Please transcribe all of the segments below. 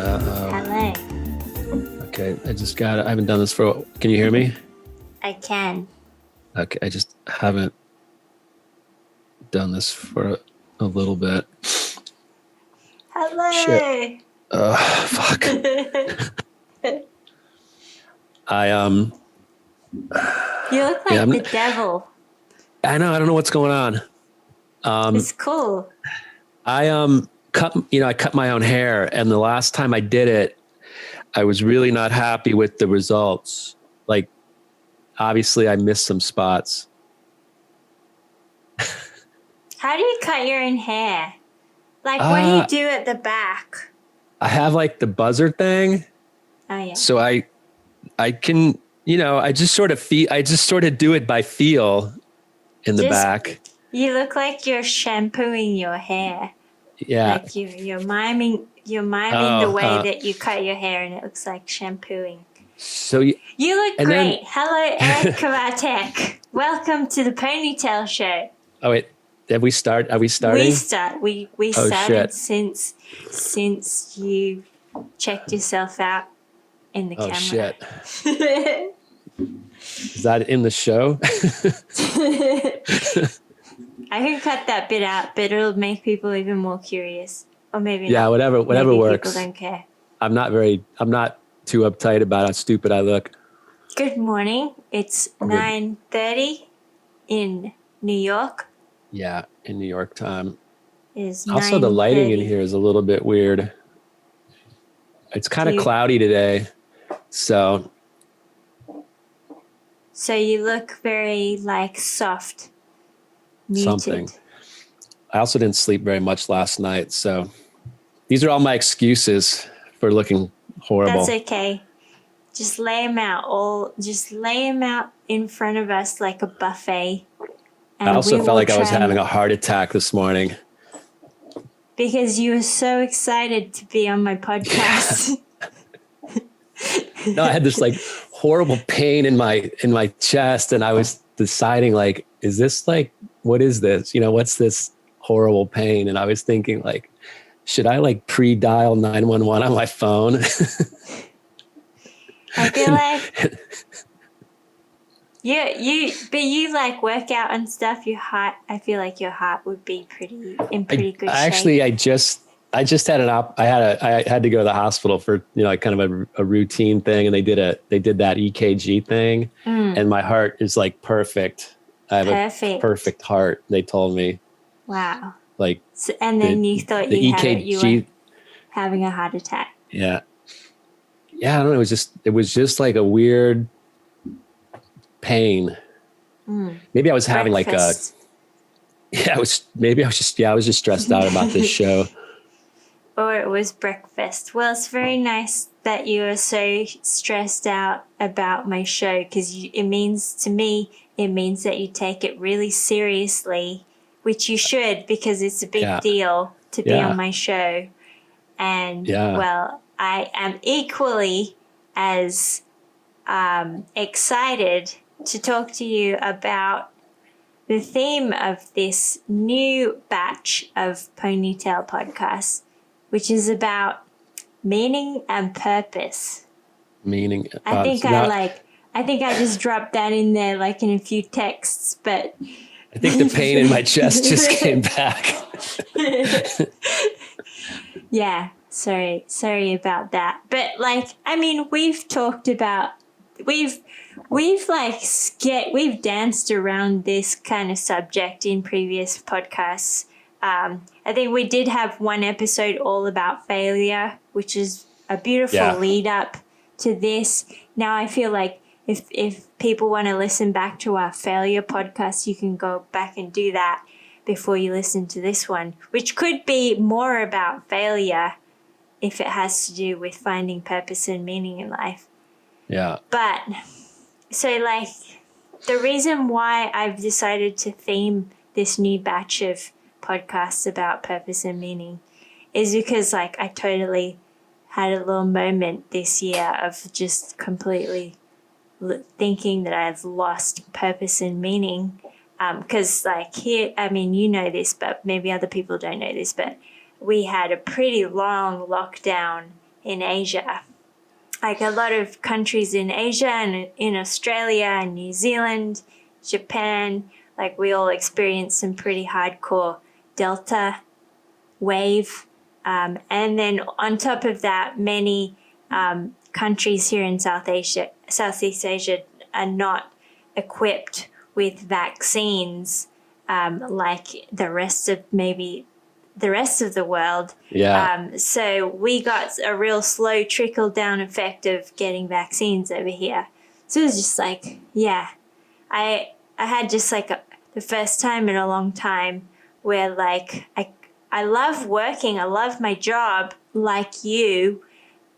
Hello. Okay, I haven't done this can you hear me? I can. Okay, I just haven't done this for a little bit. Hello. Shit. Fuck. You look like the devil. I know, I don't know what's going on. It's cool. I cut my own hair, and the last time I did it, I was really not happy with the results. Like, obviously I missed some spots. How do you cut your own hair? Like, what do you do at the back? I have like the buzzer thing. Oh yeah. So I can, I just sort of do it by feel in the back. You look like you're shampooing your hair. Yeah. Like you're miming the way that you cut your hair, and it looks like shampooing. So you look great. Hello, Eric Kvatek. Welcome to the Ponytail show. Oh wait, are we starting? We started since you checked yourself out in the camera. Oh shit. Is that in the show? I can cut that bit out, but it'll make people even more curious. Or maybe not. Whatever maybe works. People don't care. I'm not too uptight about how stupid I look. Good morning. It's 9:30 in New York. Yeah, in New York time. Also, the lighting in here is a little bit weird. It's kind of cloudy today. So you look very soft. Muted. Something. I also didn't sleep very much last night, so these are all my excuses for looking horrible. That's okay. Just lay them out in front of us like a buffet. I also felt like I was having a heart attack this morning. Because you were so excited to be on my podcast. No, I had this horrible pain in my chest, and I was deciding is this what is this? What's this horrible pain? And I was thinking should I pre-dial 911 on my phone? I feel like you work out and stuff. Your heart, I feel like your heart would be in pretty good shape. Actually, I just had I had to go to the hospital for kind of a routine thing, and they did that EKG thing, and my heart is perfect. I have a perfect heart. They told me. Wow. And then you thought you were having a heart attack. Yeah. Yeah, I don't know. It was just a weird pain. Maybe I was having Breakfast. I was just stressed out about this show. Or it was breakfast. Well, it's very nice that you are so stressed out about my show, because it means that you take it really seriously, which you should, because it's a big deal to be on my show. And well, I am equally as excited to talk to you about the theme of this new batch of Ponytail podcasts, which is about meaning and purpose. Meaning. I think I just dropped that in there in a few texts, but I think the pain in my chest just came back. Yeah, sorry about that. But we've talked about we've danced around this kind of subject in previous podcasts. I think we did have one episode all about failure, which is a beautiful lead up to this. Now I feel like if people want to listen back to our failure podcast, you can go back and do that before you listen to this one, which could be more about failure if it has to do with finding purpose and meaning in life. Yeah. But so the reason why I've decided to theme this new batch of podcasts about purpose and meaning is because I totally had a little moment this year of just completely thinking that I've lost purpose and meaning. Because here, you know this, but maybe other people don't know this, but we had a pretty long lockdown in Asia. Like a lot of countries in Asia and in Australia and New Zealand, Japan, like we all experienced some pretty hardcore Delta wave. And then on top of that, many countries here in Southeast Asia are not equipped with vaccines like the rest of the world. Yeah. So we got a real slow trickle down effect of getting vaccines over here. So it was just like, yeah, I had just like the first time in a long time where like I love working, I love my job like you,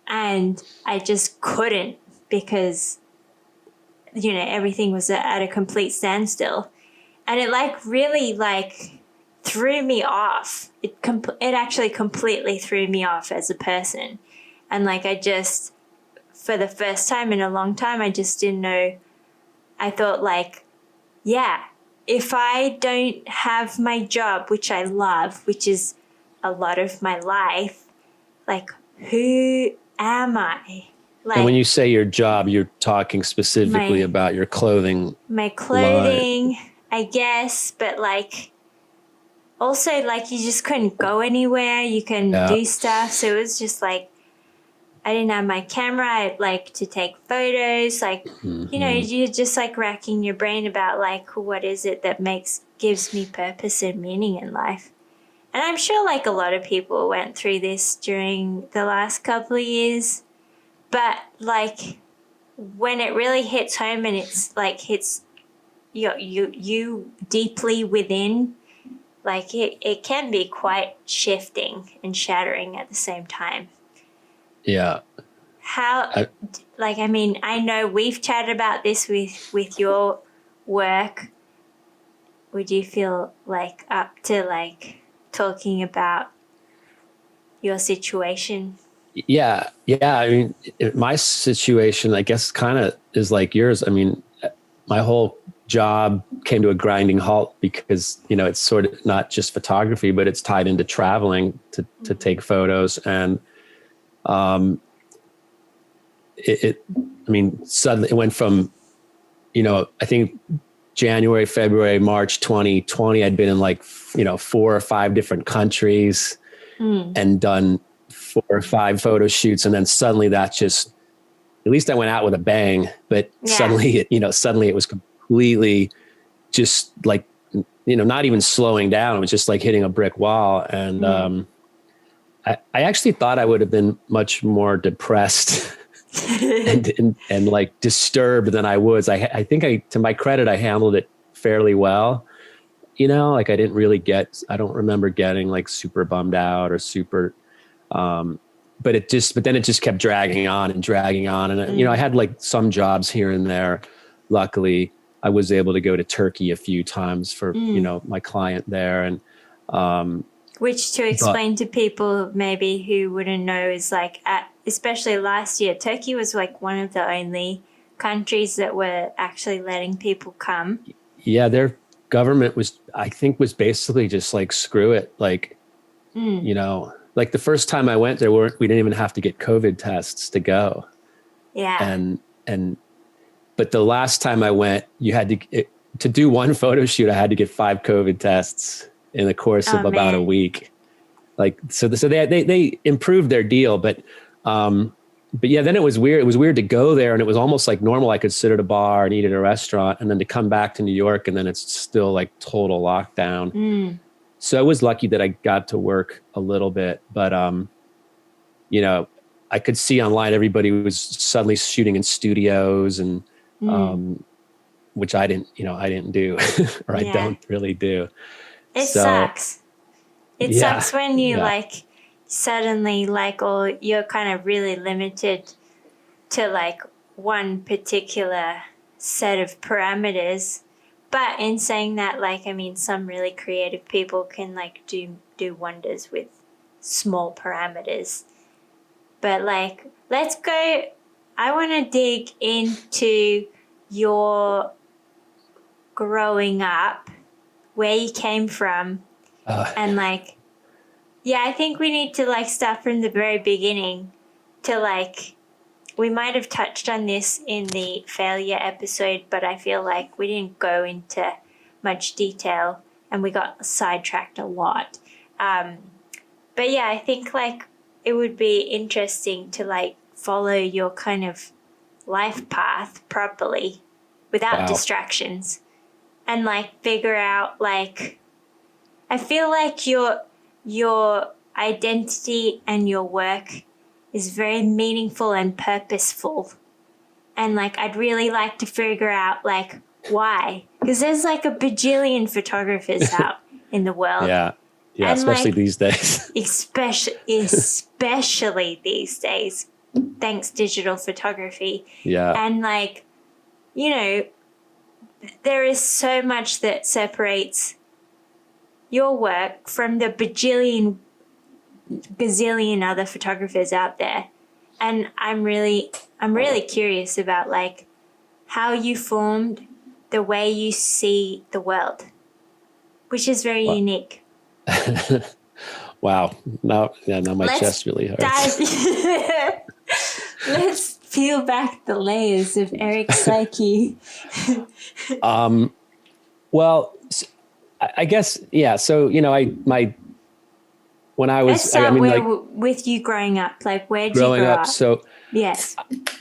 and I just couldn't because, you know, everything was at a complete standstill. And it like really like threw me off. It actually completely threw me off as a person. And like I just, for the first time in a long time, I just didn't know. I thought like, yeah, if I don't have my job, which I love, which is a lot of my life, like who am I? Like, And when you say your job, you're talking specifically about your clothing. My clothing, line. I guess, but like also like you just couldn't go anywhere. You couldn't do stuff. So it was just like I didn't have my camera. I'd like to take photos. Like, you know, you're just like racking your brain about like what is it that gives me purpose and meaning in life. And I'm sure like a lot of people went through this during the last couple of years. But like when it really hits home and it's like hits you deeply within, like it can be quite shifting and shattering at the same time. Yeah. I mean, I know we've chatted about this with your work. Would you feel like up to like talking about your situation? Yeah. I mean, my situation, I guess, kind of is like yours. I mean, my whole job came to a grinding halt because, you know, it's sort of not just photography, but it's tied into traveling to take photos. And I mean, suddenly it went from, you know, I think January, February, March 2020, I'd been in like, you know, 4 or 5 different countries and done 4 or 5 photo shoots. And then suddenly that just, at least I went out with a bang, but suddenly it was completely just like, you know, not even slowing down. It was just like hitting a brick wall. And I actually thought I would have been much more depressed and like disturbed than I was. I think to my credit, I handled it fairly well. You know, like I don't remember getting like super bummed out or super, but then it just kept dragging on. And, you know, I had like some jobs here and there. Luckily I was able to go to Turkey a few times for, you know, my client there. And, which to explain to people maybe who wouldn't know is like, especially last year, Turkey was like one of the only countries that were actually letting people come. Yeah. Their government was basically just like, screw it. Like, you know, like the first time I went there, we didn't even have to get COVID tests to go. Yeah. But the last time I went, you had to do one photo shoot. I had to get 5 COVID tests in the course of about a week. Like, so they improved their deal, but yeah, then it was weird. It was weird to go there and it was almost like normal. I could sit at a bar and eat at a restaurant and then to come back to New York and then it's still like total lockdown. So I was lucky that I got to work a little bit, but, you know, I could see online, everybody was suddenly shooting in studios and, which I didn't do, or I don't really do. It sucks. It sucks when you like suddenly like, or you're kind of really limited to like one particular set of parameters. But in saying that, like, I mean, some really creative people can like do wonders with small parameters. But like, let's go. I want to dig into your growing up, where you came from, and like, yeah, I think we need to like start from the very beginning to like, we might have touched on this in the failure episode, but I feel like we didn't go into much detail and we got sidetracked a lot. But yeah, I think like it would be interesting to like follow your kind of life path properly without distractions and like figure out like, I feel like your identity and your work is very meaningful and purposeful. And like, I'd really like to figure out like why, because there's like a bajillion photographers out in the world. Yeah. Yeah. And especially like, these days. especially these days, thanks digital photography. Yeah. And like, you know, there is so much that separates your work from the gazillion other photographers out there. And I'm really curious about like how you formed the way you see the world, which is very unique. Wow. Now my chest really hurts. Let's peel back the layers of Eric's psyche. Well, I guess, yeah. So, you know, when I was, Let's start with you growing up. Like, where did you grow up? So, yes,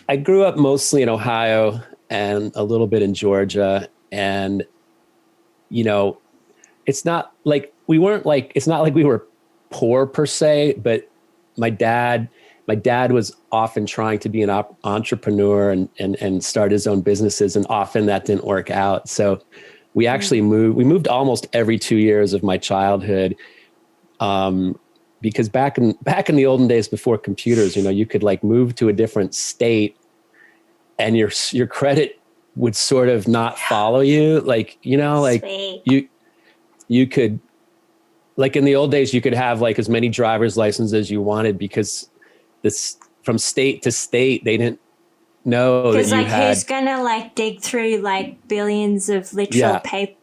I grew up mostly in Ohio and a little bit in Georgia. And, you know, it's not like we were poor per se, but my dad was often trying to be an entrepreneur and start his own businesses. And often that didn't work out. So we actually moved almost every 2 years of my childhood. Because back in the olden days before computers, you know, you could like move to a different state and your credit would sort of not follow you. Like, you know, like you could, like in the old days, you could have like as many driver's licenses as you wanted because this from state to state, they didn't know that you had. Who's gonna like dig through like billions of literal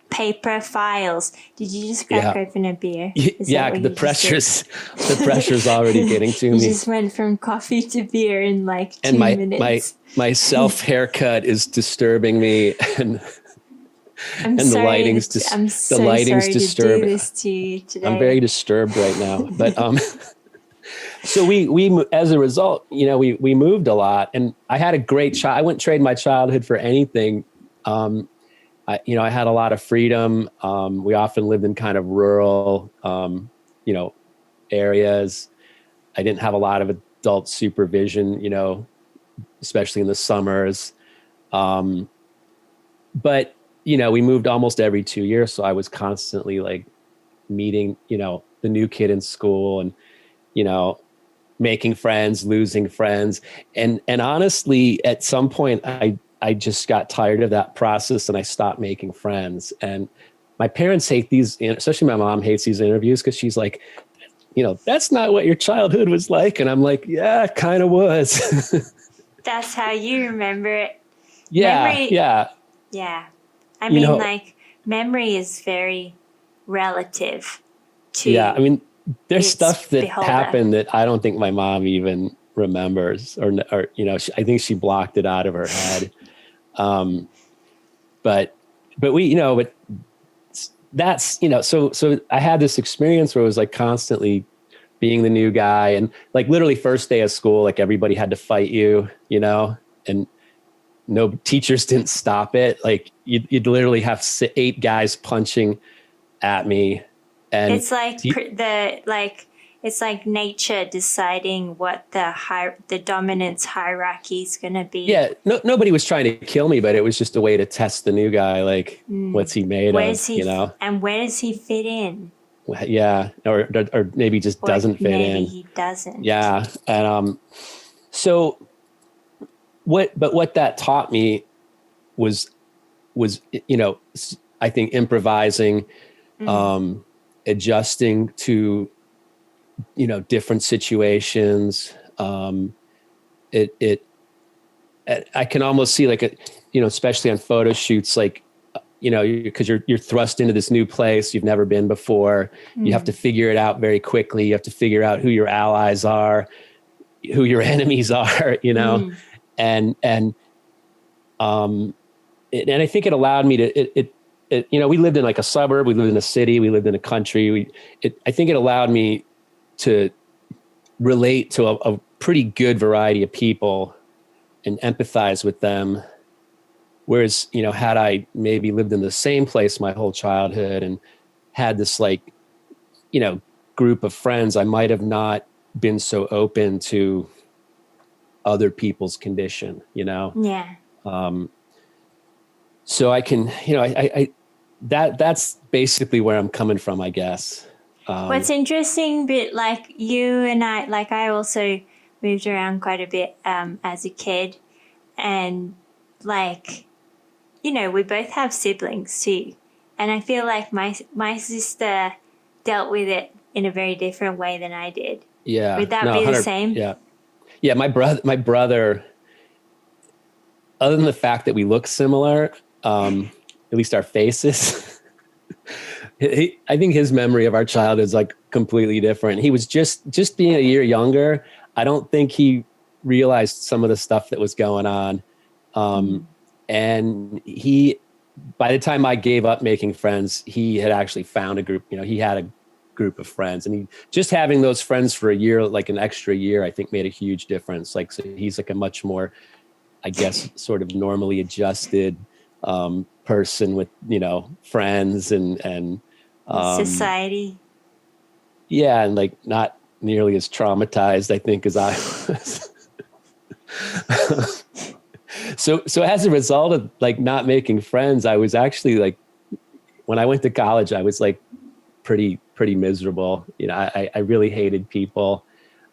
paper files? Did you just crack open a beer? The pressure's already getting to me. You just went from coffee to beer in like 2 minutes. My self haircut is disturbing me, and the lighting's disturbing. To do this to you today. I'm very disturbed right now, but so we as a result, you know, we moved a lot, and I had a great I wouldn't trade my childhood for anything. I had a lot of freedom. We often lived in kind of rural, areas. I didn't have a lot of adult supervision, you know, especially in the summers. But, you know, we moved almost every 2 years. So I was constantly like meeting, you know, the new kid in school and, you know, making friends, losing friends. And honestly, at some point I just got tired of that process and I stopped making friends. And my parents hate these, especially my mom hates these interviews because she's like, you know, that's not what your childhood was like. And I'm like, yeah, it kind of was. That's how you remember it. Yeah. Yeah. I mean, like memory is very relative to. Yeah. I mean, there's stuff that happened that I don't think my mom even remembers or you know, I think she blocked it out of her head. But we, you know, but that's, you know, so I had this experience where it was like constantly being the new guy and like literally first day of school, like everybody had to fight you, you know, and no teachers didn't stop it. Like you'd literally have 8 guys punching at me. And it's like it's like nature deciding what the dominance hierarchy is going to be. Yeah, nobody was trying to kill me, but it was just a way to test the new guy. Like, what's he made of? You know, and where does he fit in? Yeah, or maybe just doesn't fit in. Maybe he doesn't. Yeah, and so what that taught me was you know, I think improvising, adjusting to, you know, different situations. I can almost see like you know, especially on photo shoots, like, you know, because you're thrust into this new place you've never been before. You have to figure it out very quickly. You have to figure out who your allies are. who your enemies are, you know, and I think it allowed me to, you know, we lived in like a suburb, we lived in a city, we lived in a country. I think it allowed me to relate to a pretty good variety of people and empathize with them. Whereas, you know, had I maybe lived in the same place my whole childhood and had this like, you know, group of friends, I might have not been so open to other people's condition, you know? Yeah. So I can, you know, that's basically where I'm coming from, I guess. What's interesting, but like you and I, like I also moved around quite a bit as a kid, and like, you know, we both have siblings too, and I feel like my sister dealt with it in a very different way than I did. Yeah. Would that be the same? Yeah. Yeah. My brother, other than the fact that we look similar, at least our faces, I think his memory of our childhood is like completely different. He was just being a year younger. I don't think he realized some of the stuff that was going on. And by the time I gave up making friends, he had actually found a group, you know, he had a group of friends, and just having those friends for a year, like an extra year, I think made a huge difference. Like, so he's like a much more, I guess, sort of normally adjusted person with, you know, friends and society. Yeah. And like not nearly as traumatized, I think, as I was. So as a result of like not making friends, I was actually like, when I went to college, I was like pretty miserable. You know, I really hated people.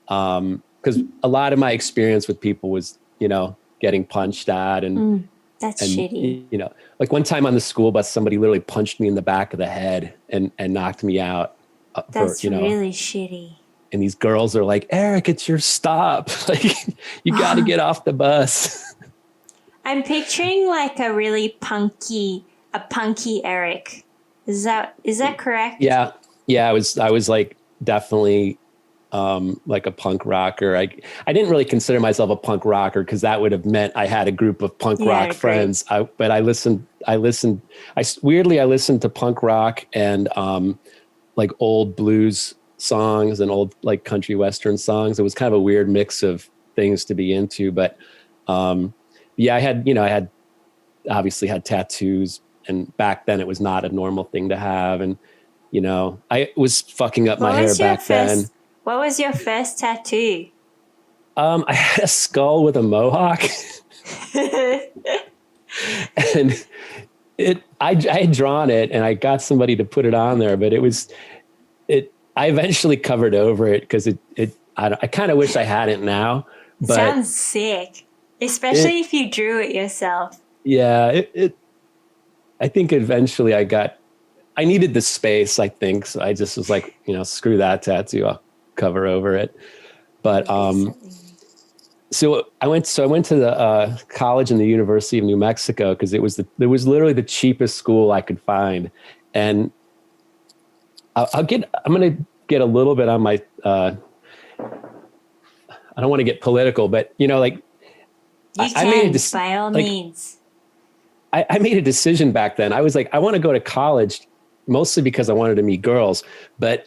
Cause a lot of my experience with people was, you know, getting punched at and shitty. You know, like one time on the school bus, somebody literally punched me in the back of the head and knocked me out. That's really shitty. And these girls are like, Eric, it's your stop. Like, you got to get off the bus. I'm picturing like a really punky Eric. Is that correct? Yeah. I was like definitely like a punk rocker. I didn't really consider myself a punk rocker because that would have meant I had a group of punk rock friends. But I listened to punk rock and like old blues songs and old like country western songs. It was kind of a weird mix of things to be into. But yeah, I had obviously had tattoos, and back then it was not a normal thing to have. And, you know, I was fucking up my hair back then. What was your first tattoo? I had a skull with a mohawk. And I had drawn it and I got somebody to put it on there, but I eventually covered over it because I kind of wish I hadn't now. But sounds sick, especially if you drew it yourself. Yeah, I think eventually I needed the space, I think. So I just was like, you know, screw that tattoo. I'll cover over it. But so I went to the college in the University of New Mexico because it was literally the cheapest school I could find. And I'm going to get a little bit on my, I don't want to get political, but you know, like I made by all means. I made a decision back then. I was like, I want to go to college mostly because I wanted to meet girls, but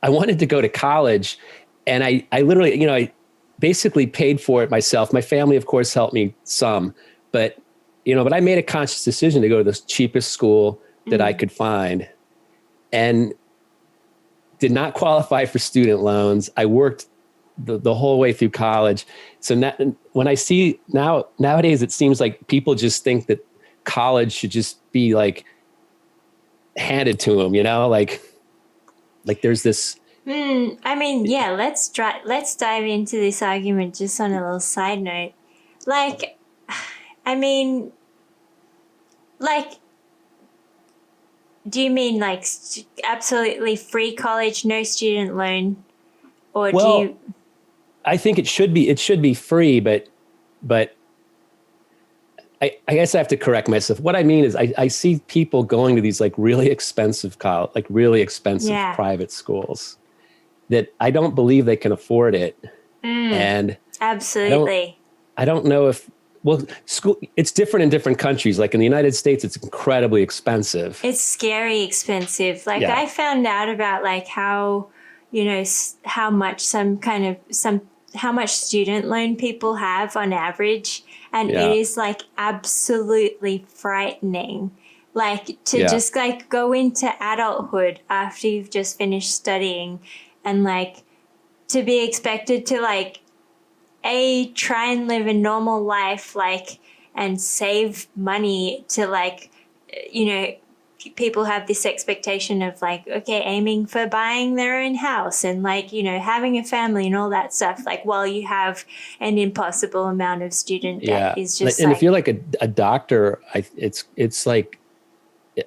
I wanted to go to college, and I literally, you know, I basically paid for it myself. My family, of course, helped me some, but I made a conscious decision to go to the cheapest school that I could find, and did not qualify for student loans. I worked the whole way through college. So now, when I see nowadays, it seems like people just think that college should just be like handed to them, you know, like there's this. I mean, yeah, let's dive into this argument just on a little side note. Like, I mean, like, do you mean like absolutely free college, no student loan? Or do you? I think it should be free, but I guess I have to correct myself. What I mean is I see people going to these like really expensive Yeah. private schools that I don't believe they can afford it. And Absolutely. I don't know if, well, school, it's different in different countries. Like in the United States, it's incredibly expensive. It's scary expensive. Like Yeah. I found out about like how, how much how much student loan people have on average. And it is like absolutely frightening. Like to just like go into adulthood after you've just finished studying and like to be expected to like try and live a normal life, like, and save money to like, people have this expectation of like, okay, aiming for buying their own house and like, having a family and all that stuff. Like, while you have an impossible amount of student debt is just and like, if you're like a doctor, it's like,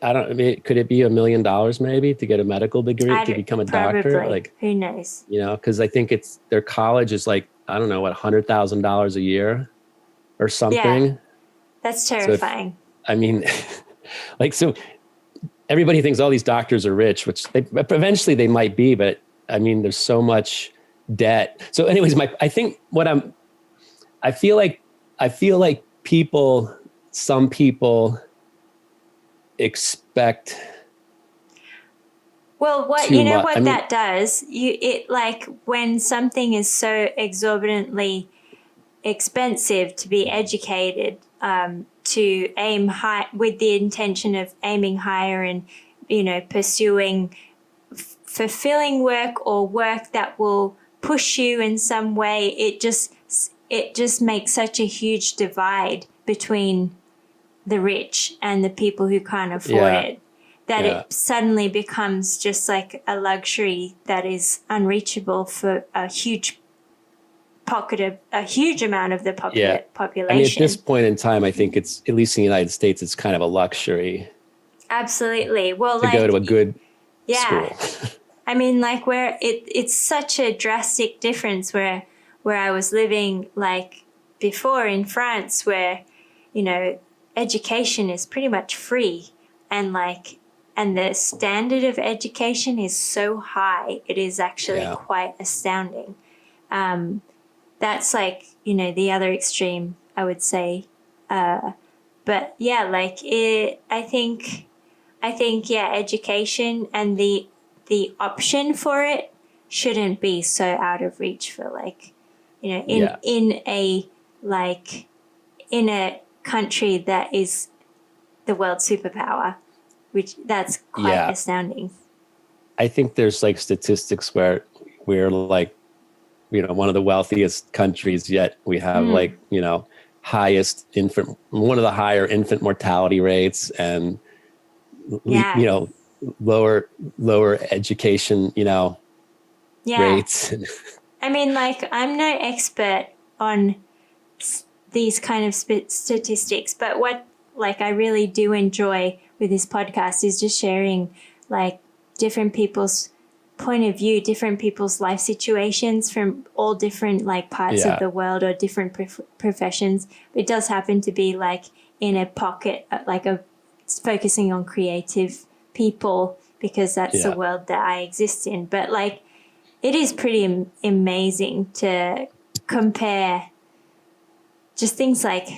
I mean, could it be $1 million maybe to get a medical degree to become a doctor? Like, who knows? Cause I think their college is like, I don't know, what, $100,000 a year or something. Yeah, that's terrifying. So I mean, like, so everybody thinks all these doctors are rich, which eventually they might be, but I mean, there's so much debt. So anyways, I feel like some people expect. Well, that does, it like when something is so exorbitantly expensive to be educated, to aim high with the intention of aiming higher and, pursuing fulfilling work or work that will push you in some way, it just makes such a huge divide between the rich and the people who can't afford it, that it suddenly becomes just like a luxury that is unreachable for a huge amount of the population. I mean, at this point in time, I think it's, at least in the United States, it's kind of a luxury. Absolutely. Well, to go to a good school. I mean, like where it's such a drastic difference where I was living like before in France, where, education is pretty much free and the standard of education is so high. It is actually quite astounding. That's like, the other extreme, I would say. But yeah, like I think education and the option for it shouldn't be so out of reach for like, in a country that is the world superpower, which that's quite astounding. I think there's like statistics where we're like, one of the wealthiest countries, yet we have like, one of the higher infant mortality rates and, lower education, rates. I mean, like, I'm no expert on these kind of statistics, but what like I really do enjoy with this podcast is just sharing like different people's point of view, different people's life situations from all different like parts of the world or different professions. It does happen to be like in a pocket, like focusing on creative people because that's the world that I exist in. But like, it is pretty amazing to compare just things like,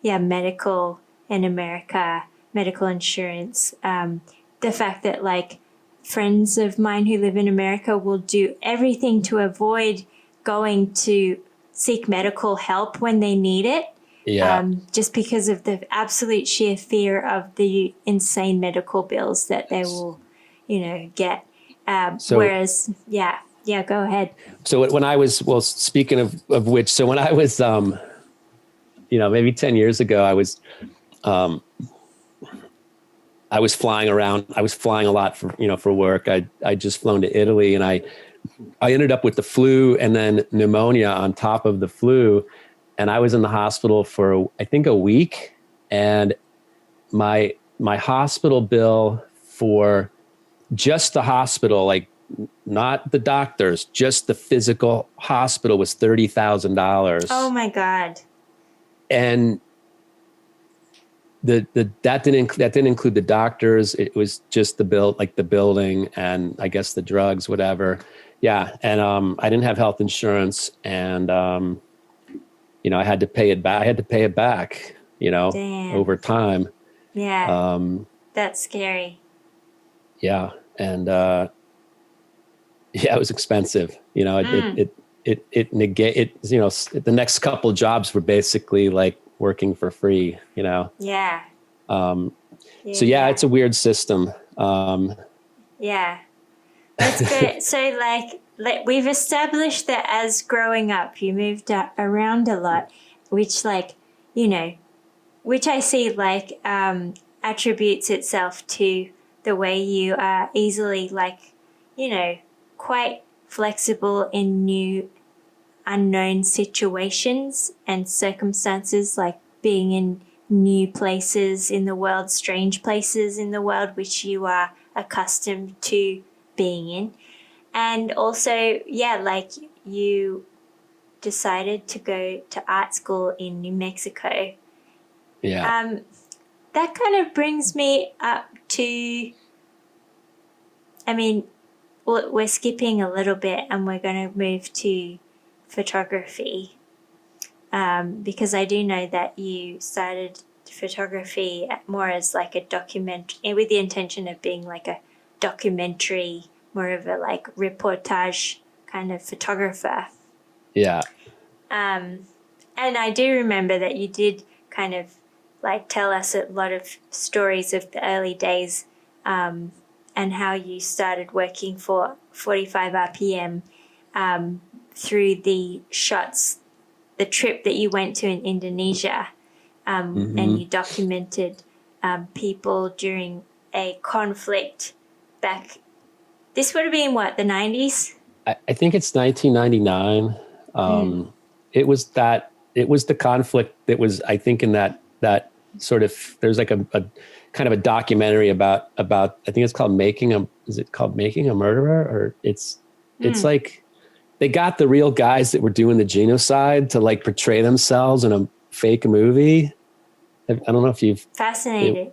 medical in America, medical insurance, the fact that like friends of mine who live in America will do everything to avoid going to seek medical help when they need it. Just because of the absolute sheer fear of the insane medical bills that they will, get. Whereas, go ahead. So when I was, speaking of which, so when I was, maybe 10 years ago, I was flying around. I was flying a lot for work. I just flown to Italy, and I ended up with the flu and then pneumonia on top of the flu. And I was in the hospital for, I think, a week, and my hospital bill for just the hospital, like not the doctors, just the physical hospital, was $30,000. Oh my God. And that didn't include the doctors. It was just the bill, like the building and I guess the drugs, whatever. Yeah. And, I didn't have health insurance, and, I had to pay it back. I had to pay it back, Damn. over time. Yeah. That's scary. Yeah. And, yeah, it was expensive. The next couple of jobs were basically like working for free, Yeah. So yeah, it's a weird system. Yeah. That's good. So we've established that as growing up, you moved around a lot, which which I see attributes itself to the way you are easily quite flexible in new unknown situations and circumstances, like being in new places in the world, strange places in the world, which you are accustomed to being in. And also, you decided to go to art school in New Mexico. Yeah. That kind of brings me up to, we're skipping a little bit and we're going to move to photography, because I do know that you started photography more as like a document, with the intention of being like a documentary, more of a like reportage kind of photographer. Yeah. And I do remember that you did kind of like tell us a lot of stories of the early days, and how you started working for 45 RPM through the shots, the trip that you went to in Indonesia, and you documented people during a conflict back. This would have been what, the 90s? I think it's 1999. It was the conflict that was, I think, in that sort of, there's like a kind of a documentary about, I think it's called Making a Murderer? Or it's like, they got the real guys that were doing the genocide to like portray themselves in a fake movie. I don't know if you've fascinated.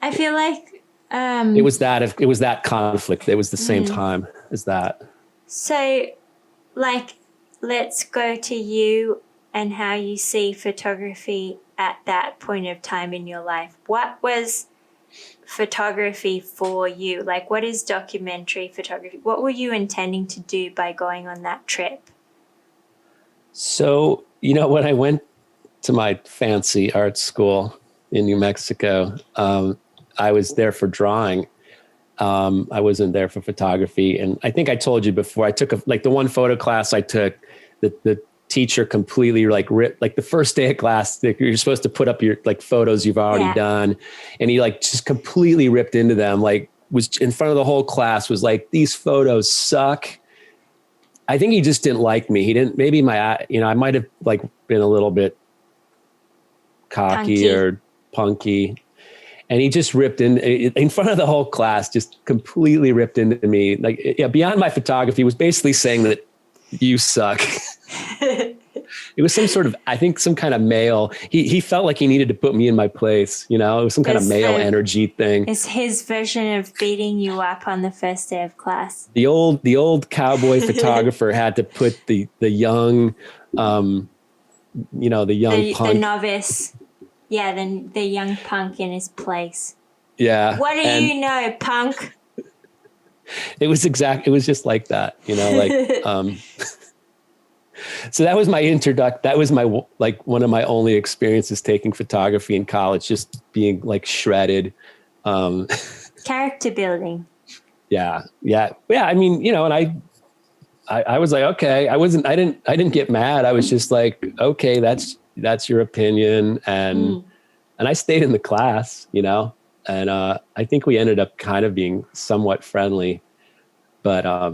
I feel like it was that conflict. It was the same time as that. So, let's go to you and how you see photography at that point of time in your life. What was photography for you? Like, what is documentary photography? What were you intending to do by going on that trip? So, when I went to my fancy art school in New Mexico, I was there for drawing. I wasn't there for photography. And I think I told you before, I took the one photo class I took, the teacher completely ripped, the first day of class, you're supposed to put up your photos you've already done. And he just completely ripped into them, was in front of the whole class, was like, these photos suck. I think he just didn't like me. He didn't, maybe I might've been a little bit cocky or punky. And he just ripped in front of the whole class, just completely ripped into me. Beyond my photography, was basically saying that you suck. It was some kind of male. He felt like he needed to put me in my place. It was some kind of male energy thing. It's his version of beating you up on the first day of class. The old cowboy photographer had to put the young, the young punk, the novice. Yeah, the young punk in his place. Yeah. What do you know, punk? It was just like that, so that was my that was my, one of my only experiences taking photography in college, just being shredded. Character building. Yeah. Yeah. Yeah. I mean, and I was like, okay, I didn't get mad. I was just like, okay, that's your opinion. And I stayed in the class, and I think we ended up kind of being somewhat friendly, but, I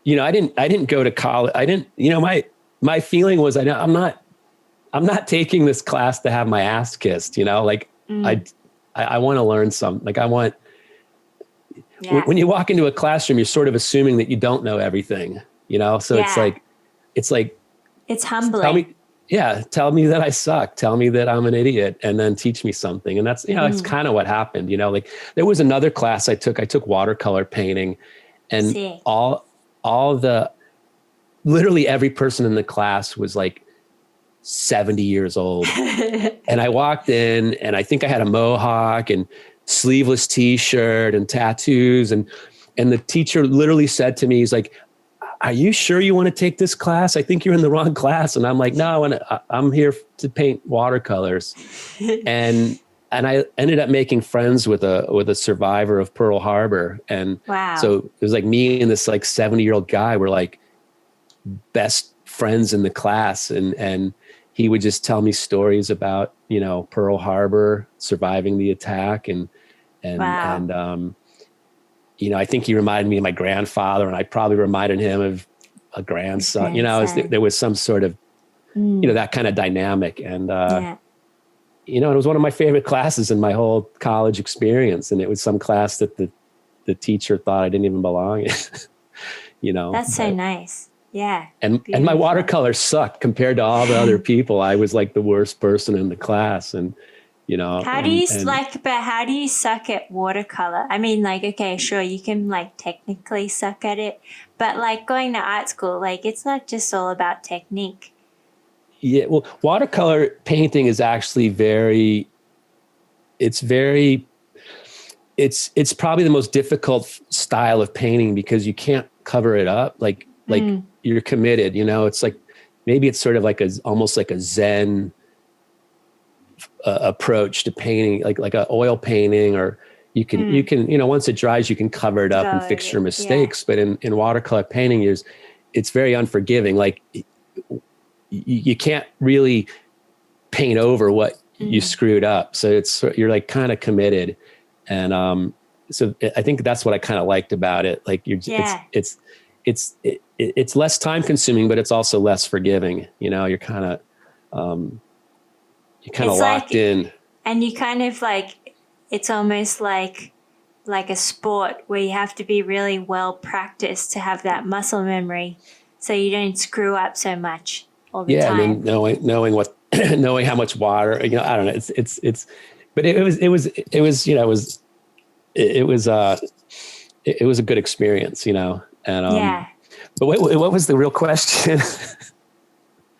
didn't go to college. I didn't, my feeling was, I'm not taking this class to have my ass kissed, I want to learn something. When you walk into a classroom, you're sort of assuming that you don't know everything, so it's humbling. Tell me that I suck. Tell me that I'm an idiot, and then teach me something. And that's, it's kind of what happened, there was another class I took watercolor painting, and literally every person in the class was like 70 years old. And I walked in and I think I had a mohawk and sleeveless t-shirt and tattoos. And the teacher literally said to me, he's like, "Are you sure you want to take this class? I think you're in the wrong class." And I'm like, "No, I'm here to paint watercolors." And I ended up making friends with a survivor of Pearl Harbor. And wow. So it was like me and this like 70-year-old guy were like best friends in the class. And he would just tell me stories about, Pearl Harbor, surviving the attack. And Wow. I think he reminded me of my grandfather, and I probably reminded him of a grandson. There was some sort of, that kind of dynamic. And, yeah. it was one of my favorite classes in my whole college experience. And it was some class that the teacher thought I didn't even belong in, That's so nice. Yeah. And my watercolors sucked compared to all the other people. I was like the worst person in the class. And, how do you suck at watercolor? I mean, like, okay, sure, you can like technically suck at it, but like going to art school, like it's not just all about technique. Yeah. Well, watercolor painting is actually it's probably the most difficult style of painting because you can't cover it up. Like you're committed, it's like, maybe it's sort of like almost like a Zen approach to painting, like a oil painting, or you can, once it dries, you can cover it up and fix your mistakes. Yeah. But in watercolor painting, it's very unforgiving. Like you can't really paint over what you screwed up. So you're like kind of committed. And, so I think that's what I kind of liked about it. Like it's less time consuming, but it's also less forgiving. You're kind of locked in. And you kind of like, it's almost like a sport where you have to be really well practiced to have that muscle memory so you don't screw up so much all the time. And then knowing how much water, I don't know. But it was a good experience, and but what was the real question?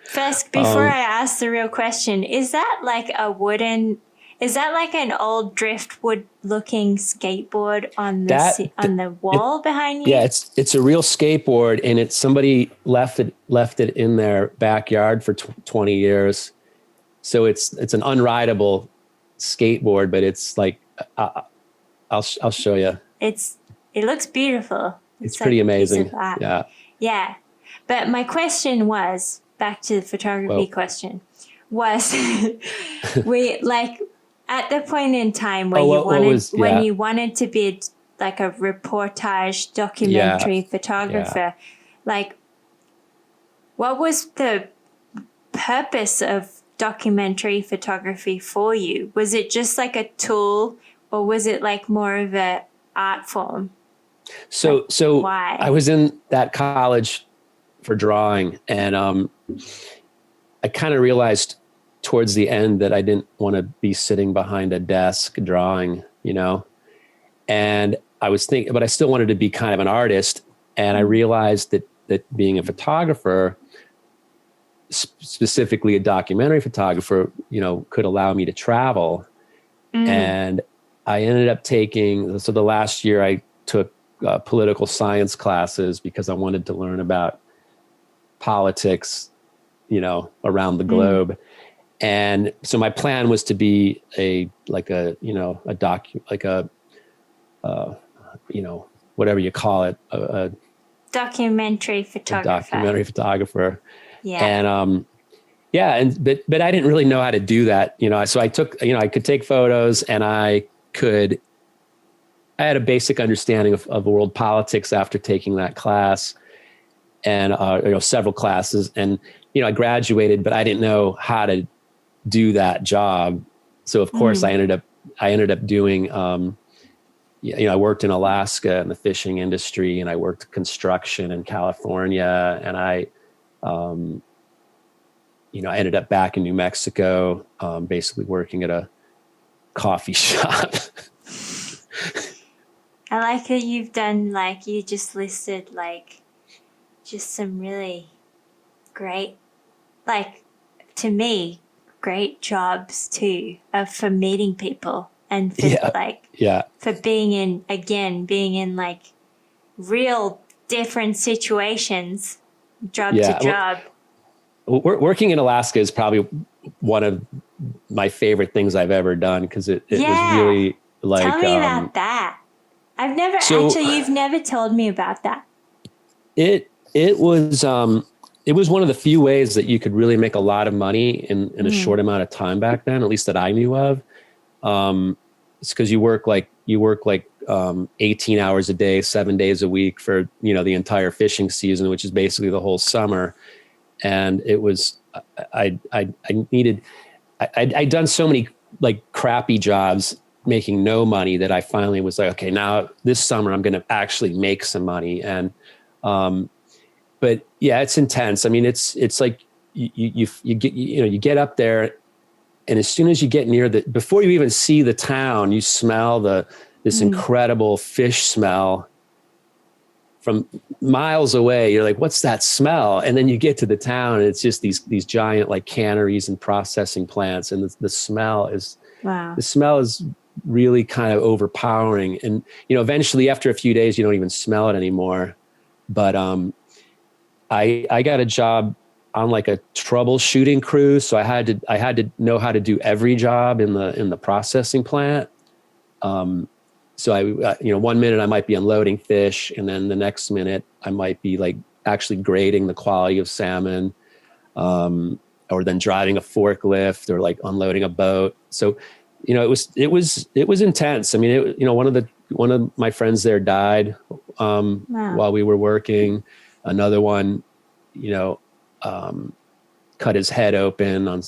First, before I ask the real question, is that like an old driftwood looking skateboard on the wall behind you? Yeah, it's a real skateboard, and somebody left it in their backyard for 20 years. So it's an unrideable skateboard, but it's like, I'll show you. It looks beautiful. It's pretty amazing. Yeah. Yeah. But my question was, back to the photography question, was we like at the point in time where you wanted to be like a reportage documentary photographer, like what was the purpose of documentary photography for you? Was it just like a tool, or was it like more of a art form? So why? I was in that college for drawing, and I kind of realized towards the end that I didn't want to be sitting behind a desk drawing, and I was thinking, but I still wanted to be kind of an artist. And I realized that being a photographer, specifically a documentary photographer, could allow me to travel. And I ended up so the last year I took political science classes because I wanted to learn about politics, around the globe. And so my plan was to be whatever you call it, a documentary photographer. Yeah. And, but I didn't really know how to do that, so I took, I could take photos, and I had a basic understanding of world politics after taking that class, and, several classes. And, I graduated, but I didn't know how to do that job. So of course I ended up doing, I worked in Alaska in the fishing industry, and I worked construction in California, and I ended up back in New Mexico, basically working at a coffee shop. I like that you've done, like, you just listed like just some really great, like, to me, great jobs too, for meeting people and for for being in like real different situations, job to job. Working in Alaska is probably one of my favorite things I've ever done, because it was really like. Tell me about that. I've never you've never told me about that. It was one of the few ways that you could really make a lot of money in a short amount of time back then, at least that I knew of. It's because you work like 18 hours a day, 7 days a week for, the entire fishing season, which is basically the whole summer. And it was, I'd done so many like crappy jobs making no money that I finally was like, okay, now this summer I'm going to actually make some money. And, but yeah, it's intense. I mean, it's like you get up there, and as soon as you get near before you even see the town, you smell this incredible fish smell from miles away. You're like, what's that smell? And then you get to the town, and it's just these giant like canneries and processing plants. And the smell is really kind of overpowering. And, eventually after a few days, you don't even smell it anymore. But, I got a job on like a troubleshooting crew. So I had to know how to do every job in the processing plant. So I 1 minute I might be unloading fish, and then the next minute I might be like actually grading the quality of salmon, or then driving a forklift, or like unloading a boat. So, it was intense. I mean, one of my friends there died, while we were working. Another one, cut his head open on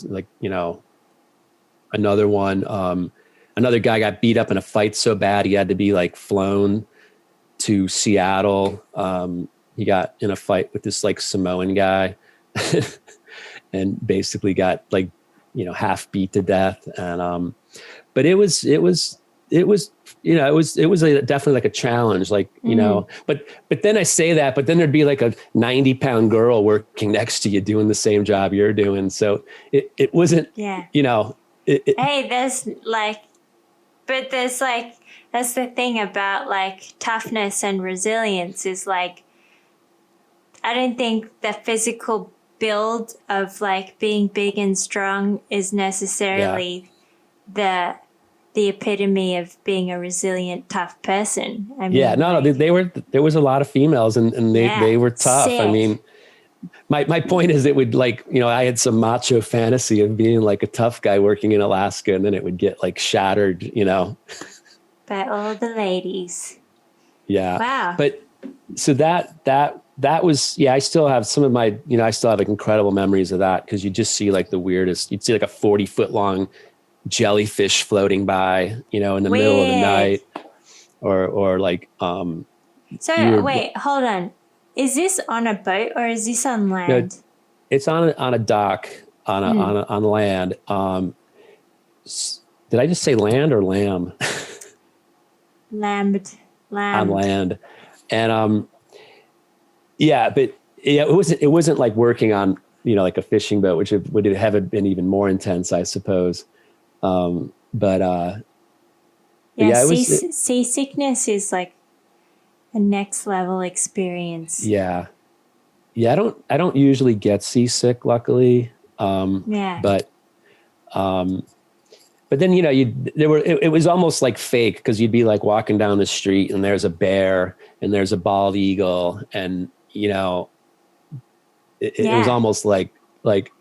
another one, another guy got beat up in a fight so bad he had to be like flown to Seattle. He got in a fight with this like Samoan guy and basically got like, half beat to death. And, but it was definitely like a challenge, like, but then I say that, but then there'd be like a 90-pound girl working next to you doing the same job you're doing. So it wasn't, hey, there's like, that's the thing about like toughness and resilience is like, I don't think the physical build of like being big and strong is necessarily the epitome of being a resilient, tough person. I mean, there was a lot of females and they were tough. Sick. I mean, my point is, it would like, I had some macho fantasy of being like a tough guy working in Alaska, and then it would get like shattered, by all the ladies. Yeah. Wow. But so that was, I still have some of my, I still have like incredible memories of that, because you just see like the weirdest, you'd see like a 40-foot long jellyfish floating by, in the middle of the night, or like, so wait, hold on. Is this on a boat or is this on land? No, it's on a dock on land. Did I just say land or lamb? Lamb. On land. And, it wasn't like working on, like a fishing boat, which would have been even more intense, I suppose. Seasickness is like a next level experience. Yeah. I don't usually get seasick, luckily. But then, it was almost like fake, because you'd be like walking down the street and there's a bear and there's a bald eagle, and, it was almost like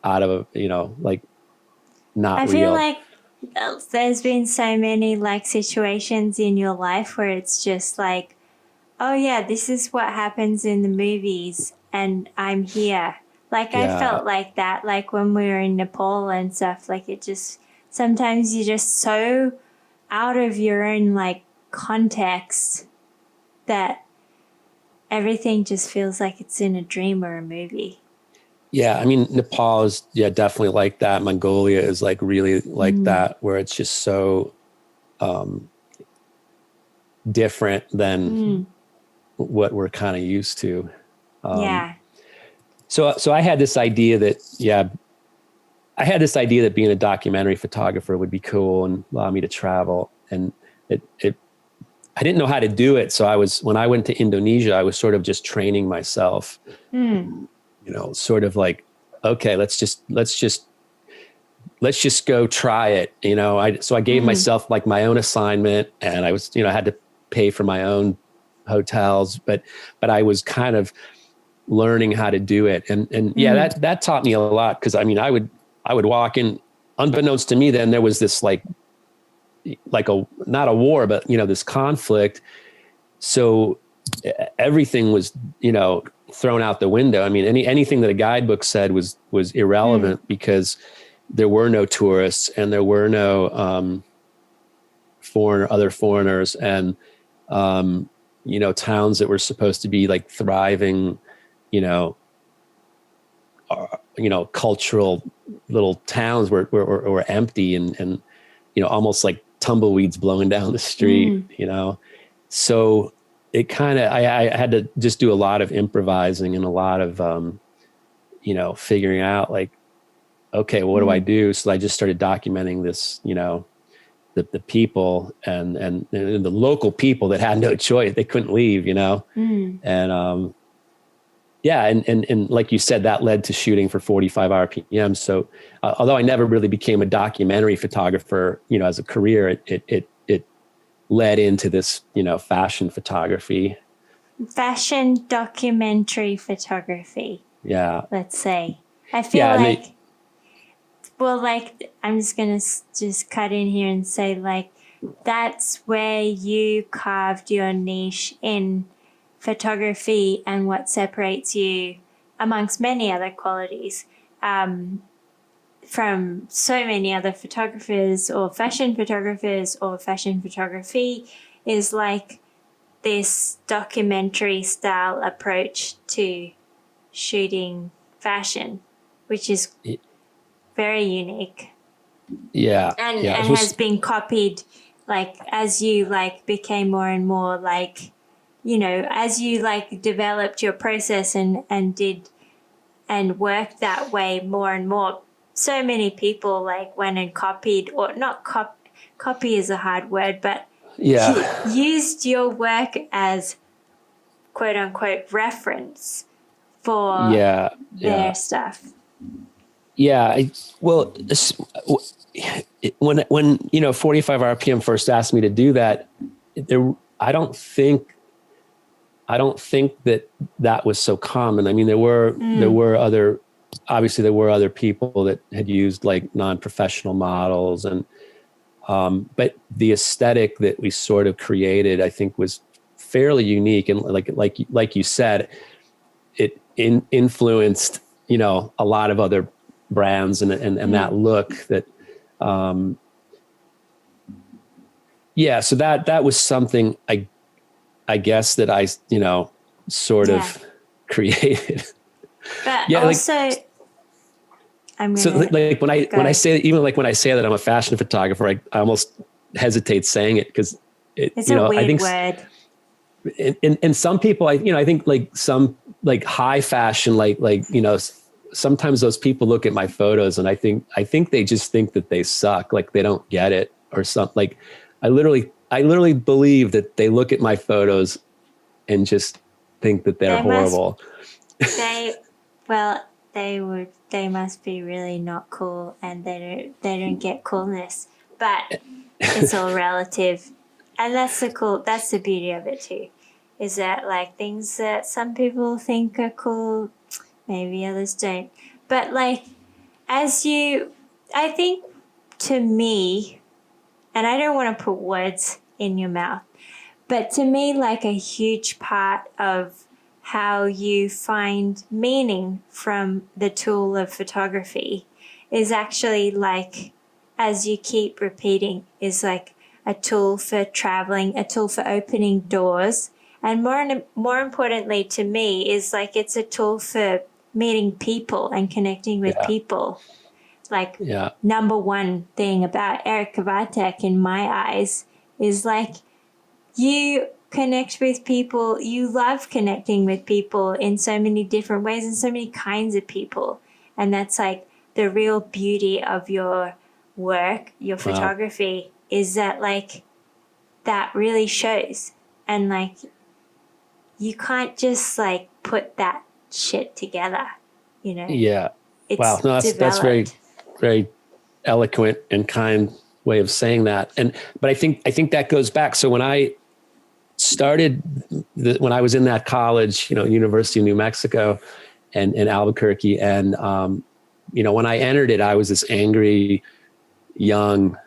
out of, like not real. I feel like there's been so many like situations in your life where it's just like, oh yeah, this is what happens in the movies and I'm here. Like I felt like that, like when we were in Nepal and stuff, like it just, sometimes you're just so out of your own like context that everything just feels like it's in a dream or a movie. Yeah, I mean, Nepal is definitely like that. Mongolia is like really like that, where it's just so different than what we're kind of used to. So I had this idea that, being a documentary photographer would be cool and allow me to travel. And I didn't know how to do it. So when I went to Indonesia, I was sort of just training myself, sort of like, okay, let's just go try it. So I gave myself like my own assignment, and I was, I had to pay for my own hotels, but I was kind of learning how to do it. And that taught me a lot. Cause I mean, I would walk in, unbeknownst to me, then there was this like not a war, but this conflict. So everything was, thrown out the window. I mean, anything that a guidebook said was irrelevant because there were no tourists and there were no other foreigners, and towns that were supposed to be like thriving, cultural little towns were empty and almost like tumbleweeds blowing down the street. So it kind of, I had to just do a lot of improvising and a lot of figuring out like, okay, what do I do? So I just started documenting this, the people and the local people that had no choice. They couldn't leave, and and like you said, that led to shooting for 45 RPM. So although I never really became a documentary photographer, as a career, it led into this, fashion photography. Fashion documentary photography. Yeah. Let's say. I feel I'm just going to just cut in here and say, like, that's where you carved your niche in photography and what separates you amongst many other qualities from so many other photographers or fashion photography is like this documentary style approach to shooting fashion, which is very unique. Yeah. And has been copied, like, as you like became more and more like, as you like developed your process and did and worked that way more and more, so many people like went and copied, or not copy is a hard word, but used your work as quote unquote reference for their stuff. Yeah. When 45 RPM first asked me to do that, I don't think that was so common. I mean, there were other people that had used like non-professional models, and but the aesthetic that we sort of created, I think, was fairly unique. And like you said, it influenced, a lot of other brands and that look that, so that was something I guess that I, sort of created. But also, when I say that I'm a fashion photographer, I almost hesitate saying it because it's a weird word. And some people, I think like some like high fashion, sometimes those people look at my photos and I think they just think that they suck, like they don't get it or something. Like I literally believe that they look at my photos and just think that they're horrible. They must be really not cool, and they don't get coolness. But it's all relative, and that's the beauty of it too, is that like things that some people think are cool, maybe others don't. But like, I think to me, and I don't want to put words in your mouth, but to me, like a huge part of how you find meaning from the tool of photography is actually like, as you keep repeating, is like a tool for traveling, a tool for opening doors. And more importantly to me is like it's a tool for meeting people and connecting with people. Like number one thing about Eric Kvatek in my eyes is like you connect with people. You love connecting with people in so many different ways and so many kinds of people. And that's like the real beauty of your work, your photography, is that like that really shows. And like you can't just like put that shit together, you know? Yeah. It's wow. No, that's very, very eloquent and kind way of saying that. But I think that goes back. So when I started, when I was in that college, University of New Mexico and Albuquerque, and, when I entered it, I was this angry young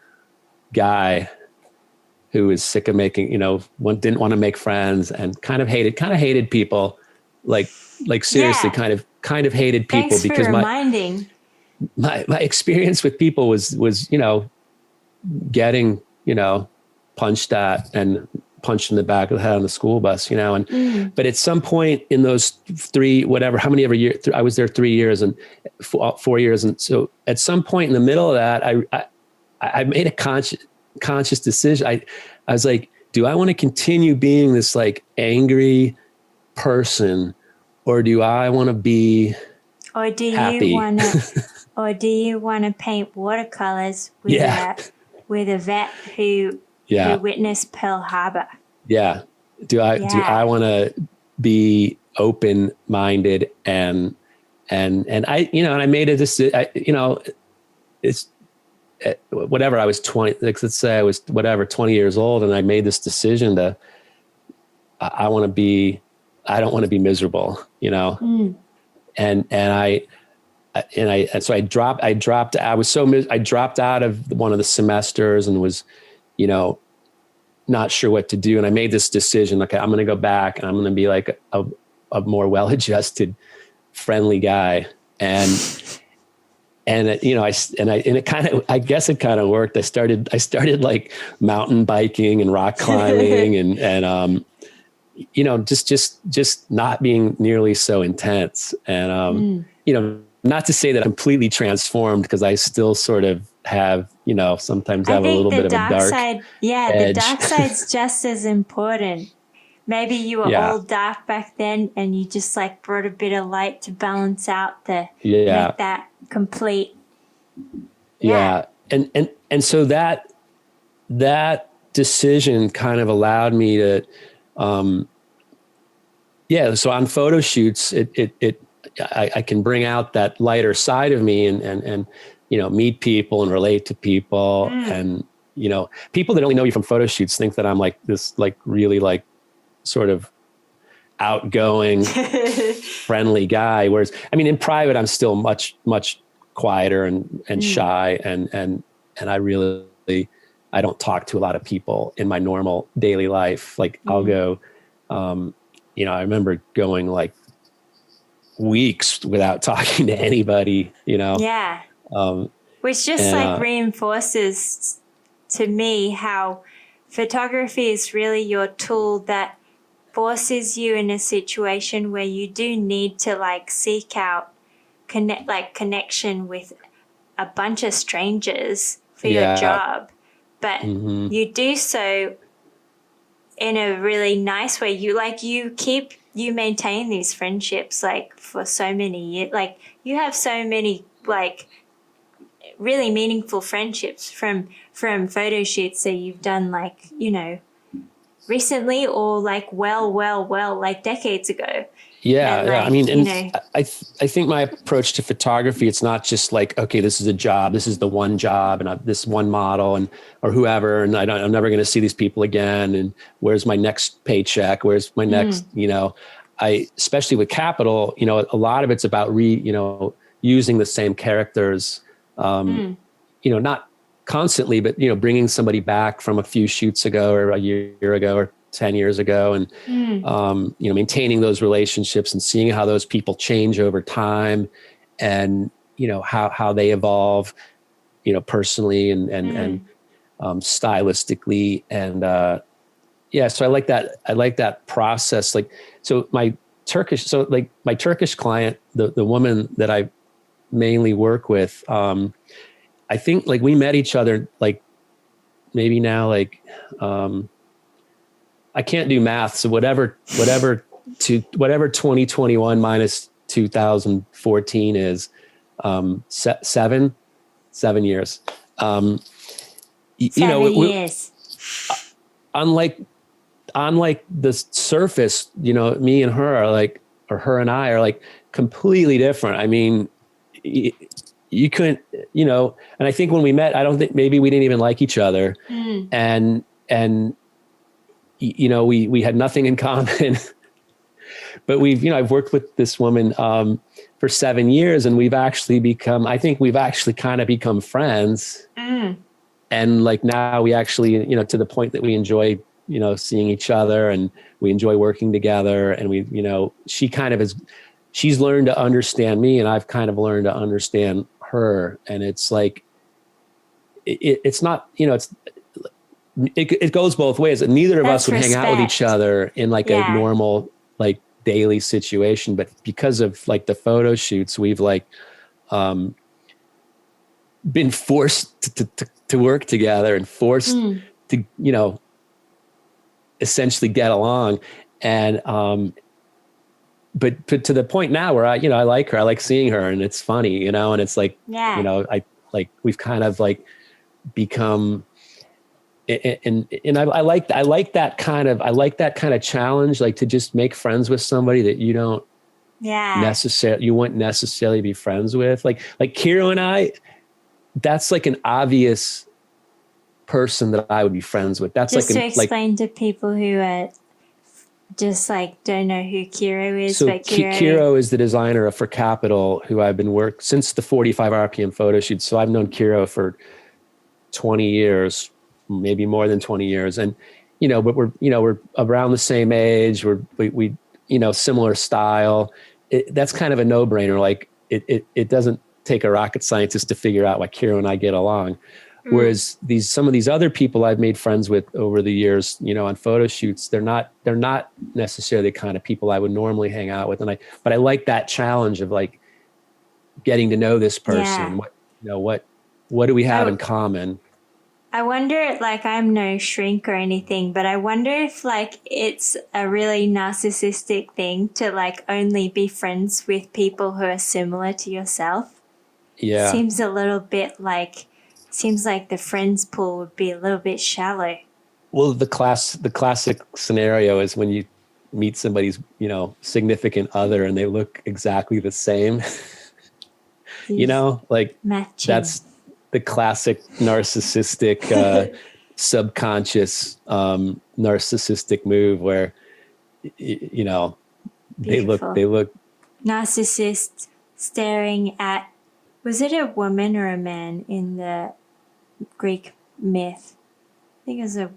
guy who was sick of making, didn't want to make friends and kind of hated people, like seriously, kind of hated people. Thanks because for reminding. my experience with people was, getting, punched at and punched in the back of the head on the school bus, but at some point in those how many ever years, I was there 3 years and 4 years. And so at some point in the middle of that, I made a conscious decision. I was like, do I want to continue being this like angry person, or do I want to be happy? Or do you want to paint watercolors with a vet who witnessed Pearl Harbor? Yeah. Do I want to be open-minded and I, and I made a decision, it's whatever. I was 20, like, let's say I was 20 years old, and I made this decision I don't want to be miserable, and so I dropped out of one of the semesters and was, not sure what to do. And I made this decision. Okay, I'm going to go back and I'm going to be like a more well-adjusted, friendly guy. And I guess it kind of worked. I started like mountain biking and rock climbing and just not being nearly so intense. And, not to say that I'm completely transformed, because I still sort of have, sometimes have a little bit of a dark side. Yeah. edge. The dark side's just as important. Maybe you were all dark back then and you just like brought a bit of light to balance out make that complete. Yeah. And so that decision kind of allowed me to, so on photo shoots, I can bring out that lighter side of me and meet people and relate to people. And, people that only know you from photo shoots think that I'm like this, like really like sort of outgoing, friendly guy. Whereas, I mean, in private, I'm still much, much quieter and shy. And I really, I don't talk to a lot of people in my normal daily life. Like I'll go, I remember going like weeks without talking to anybody, Yeah. Which just reinforces to me how photography is really your tool that forces you in a situation where you do need to like seek out connection with a bunch of strangers for your job. But you do so in a really nice way. You maintain these friendships like for so many years. Like you have so many like really meaningful friendships from photo shoots that you've done like, recently or like well like decades ago. Yeah. And, I mean, I think my approach to photography, it's not just like, okay, this is a job, this is the one job and this one model or whoever, and I'm never going to see these people again. And where's my next paycheck? Where's my next, especially with Capital, a lot of it's about using the same characters, not constantly, but, bringing somebody back from a few shoots ago or a year ago or 10 years ago and, maintaining those relationships and seeing how those people change over time and, how they evolve, personally and stylistically. And, so I like that process. Like, so my Turkish client, the woman that I mainly work with, I think like we met each other, like maybe now, like, I can't do math. So whatever 2021 minus 2014 is, 7 years. 7 years. Unlike the surface, me and her are like, or her and I are like completely different. I mean, you couldn't, and I think when we met, I don't think, maybe we didn't even like each other. And we had nothing in common, but I've worked with this woman, for 7 years, and we've actually kind of become friends. And like now we actually, to the point that we enjoy, seeing each other, and we enjoy working together. And she's learned to understand me, and I've kind of learned to understand her. And it's like, it's not, it goes both ways. And neither of us would hang out with each other in like a normal, like daily situation. But because of like the photo shoots, we've like, been forced to work together and forced to, essentially get along. And, but to the point now where I like her, I like seeing her, and it's funny, and it's like, we've kind of like become, and I like that kind of challenge, like to just make friends with somebody that you don't you wouldn't necessarily be friends with. Like Kiro and I, that's like an obvious person that I would be friends with. That's just to explain to people who are just like don't know who Kiro is. So Kiro is the designer for Capital, who I've been working since the 45 RPM photo shoot. So I've known Kiro for 20 years, maybe more than 20 years. And, but we're around the same age. We similar style. That's kind of a no-brainer. Like it doesn't take a rocket scientist to figure out why Kiro and I get along. Whereas some of these other people I've made friends with over the years, on photo shoots, they're not necessarily the kind of people I would normally hang out with. But I like that challenge of like getting to know this person. What do we have in common? I wonder, like, I'm no shrink or anything, but I wonder if like it's a really narcissistic thing to like only be friends with people who are similar to yourself. Yeah. Seems like the friends pool would be a little bit shallow. Well, the classic scenario is when you meet somebody's, significant other and they look exactly the same, like matching. That's the classic narcissistic, subconscious, narcissistic move where, they look narcissist staring at, was it a woman or a man in the Greek myth? I think it was a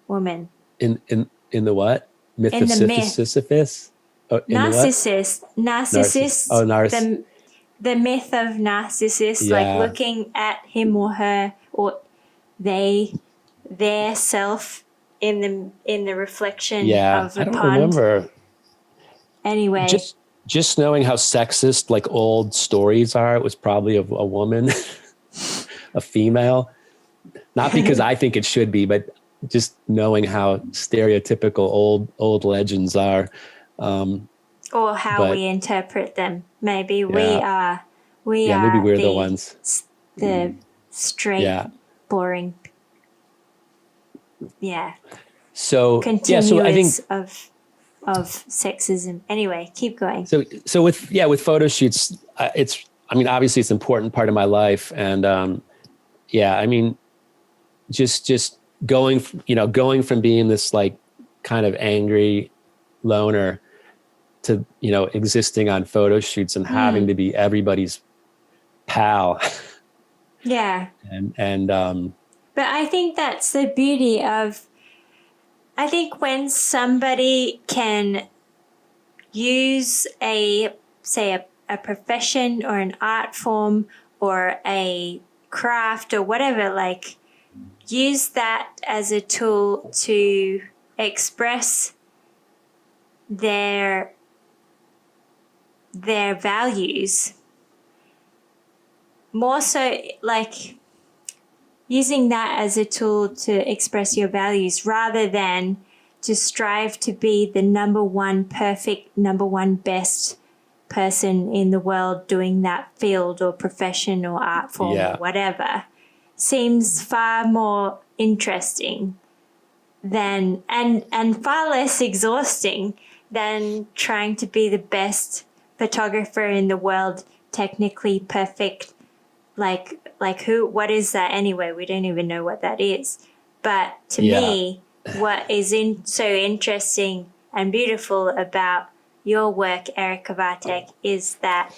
woman. In the what? Myth in of the myth. Sisyphus? Narcissist. Narcissist. The myth of Narcissus, like looking at him or her or their self in the reflection of the pond. I don't remember. Anyway. Just knowing how sexist like old stories are, it was probably a woman, a female. Not because I think it should be, but just knowing how stereotypical old legends are. Or how we interpret them. Maybe maybe we're the ones. The straight, boring. Yeah. So continuous of sexism. Anyway, keep going. So with photo shoots, obviously it's an important part of my life. And, just going from being this like kind of angry loner to, existing on photo shoots and having to be everybody's pal. Yeah. And but I think that's the beauty of, I think when somebody can use a profession or an art form or a craft or whatever, like use that as a tool to express their values, more so like using that as a tool to express your values rather than to strive to be the number one perfect, number one best person in the world doing that field or profession or art form or whatever seems far more interesting than and far less exhausting than trying to be the best photographer in the world, technically perfect. Like what is that anyway? We don't even know what that is. But to me, what is so interesting and beautiful about your work, Eric Kvatek, is that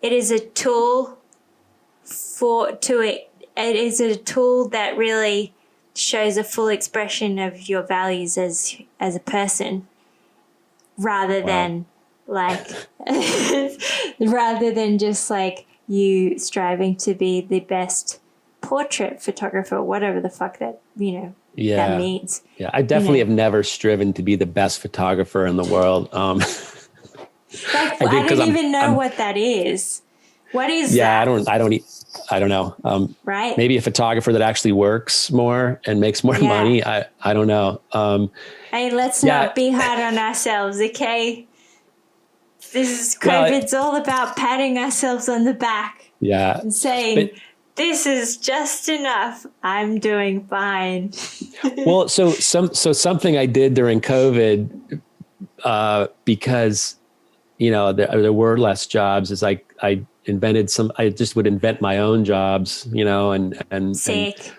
it is a tool it is a tool that really shows a full expression of your values as a person, rather than rather than just like you striving to be the best portrait photographer, whatever the fuck that that means. Yeah, I definitely have never striven to be the best photographer in the world. I don't even know what that is. What is that? Yeah, I don't know. Right. Maybe a photographer that actually works more and makes more money. I don't know. Hey, let's not be hard on ourselves, okay? COVID's all about patting ourselves on the back. Yeah. And saying, this is just enough. I'm doing fine. Well, so something I did during COVID, because, there were less jobs, is I just would invent my own jobs, and Sick. And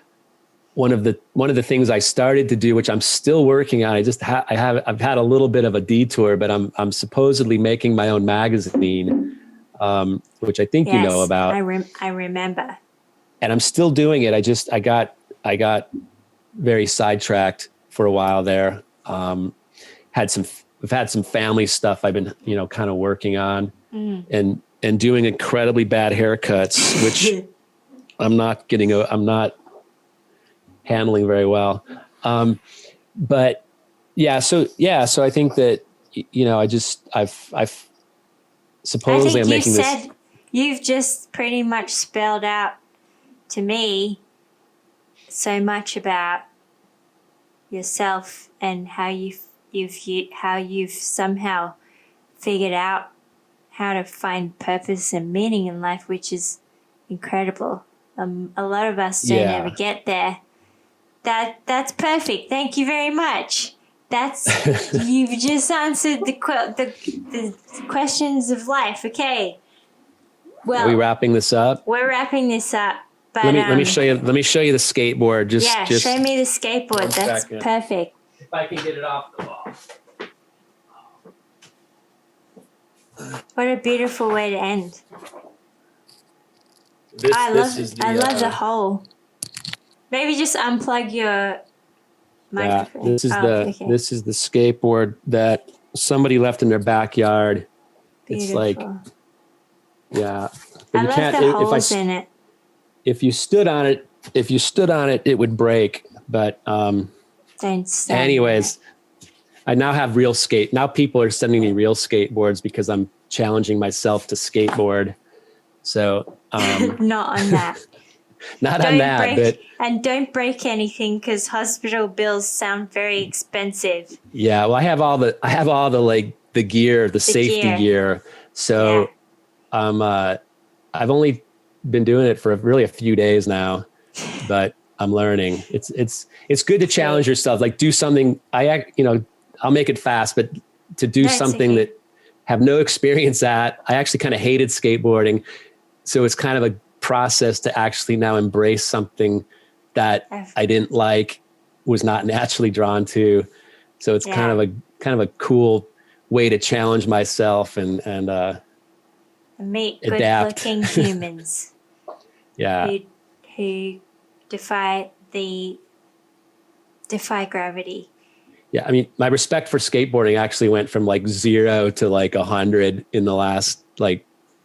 one of the things I started to do, which I'm still working on, I've had a little bit of a detour, but I'm supposedly making my own magazine, which I think you know about. I remember. And I'm still doing it. I got very sidetracked for a while there. I've had some family stuff I've been, kind of working on, and doing incredibly bad haircuts, which I'm not handling very well. But so I think that, I've supposedly I'm making this. You've just pretty much spelled out to me so much about yourself and how you've somehow figured out how to find purpose and meaning in life, which is incredible. A lot of us don't ever get there. That's perfect. Thank you very much. You've just answered the questions of life. Okay. Well, are we wrapping this up? We're wrapping this up. But let me show you the skateboard. Just show me the skateboard. That's perfect. If I can get it off the wall. What a beautiful way to end. I love the hole. Maybe just unplug your microphone. This is the skateboard that somebody left in their backyard. Beautiful. It's like, but I love the holes in it. If you stood on it, it would break. But anyways, I now have now people are sending me real skateboards because I'm challenging myself to skateboard. So not on that. But don't break anything, because hospital bills sound very expensive. Yeah, well, I have all the like the gear, the safety gear. So I've only been doing it for really a few days now, but I'm learning. It's good to challenge yourself. Like, do something. I'll make it fast, but to do something that have no experience at. I actually kind of hated skateboarding, so it's kind of a process to actually now embrace something that I didn't like, was not naturally drawn to. So it's kind of a cool way to challenge myself and meet adapt. Good-looking humans. Who defy gravity. Yeah, I mean, my respect for skateboarding actually went from like 0 to like 100 in the last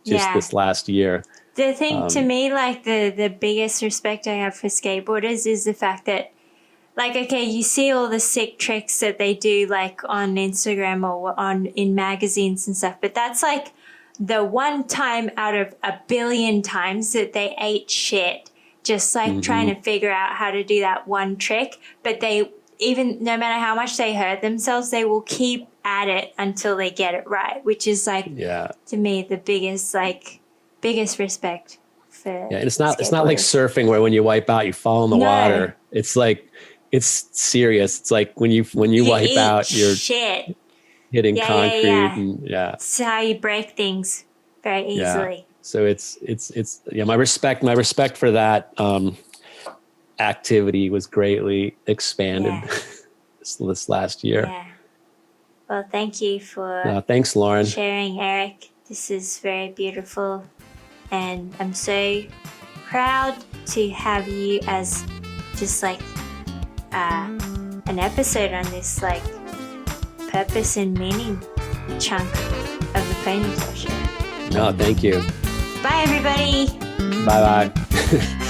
this last year. The thing to me, like the biggest respect I have for skateboarders is the fact that, like, okay, you see all the sick tricks that they do, like on Instagram or in magazines and stuff, but that's like the one time out of a billion times that they ate shit, just like trying to figure out how to do that one trick. But even no matter how much they hurt themselves, they will keep at it until they get it right, which is like, to me, the biggest respect for and it's not like surfing where when you wipe out, you fall in the water. It's like, it's serious. It's like when you wipe out, you're hitting concrete. And it's how you break things very easily. So it's my respect for that activity was greatly expanded this last year. Yeah. Well, thank you for thanks, Lauren, sharing, Eric. This is very beautiful, and I'm so proud to have you as just like an episode on this like purpose and meaning chunk of the Ponytail show. No, thank you. Bye, everybody. Bye.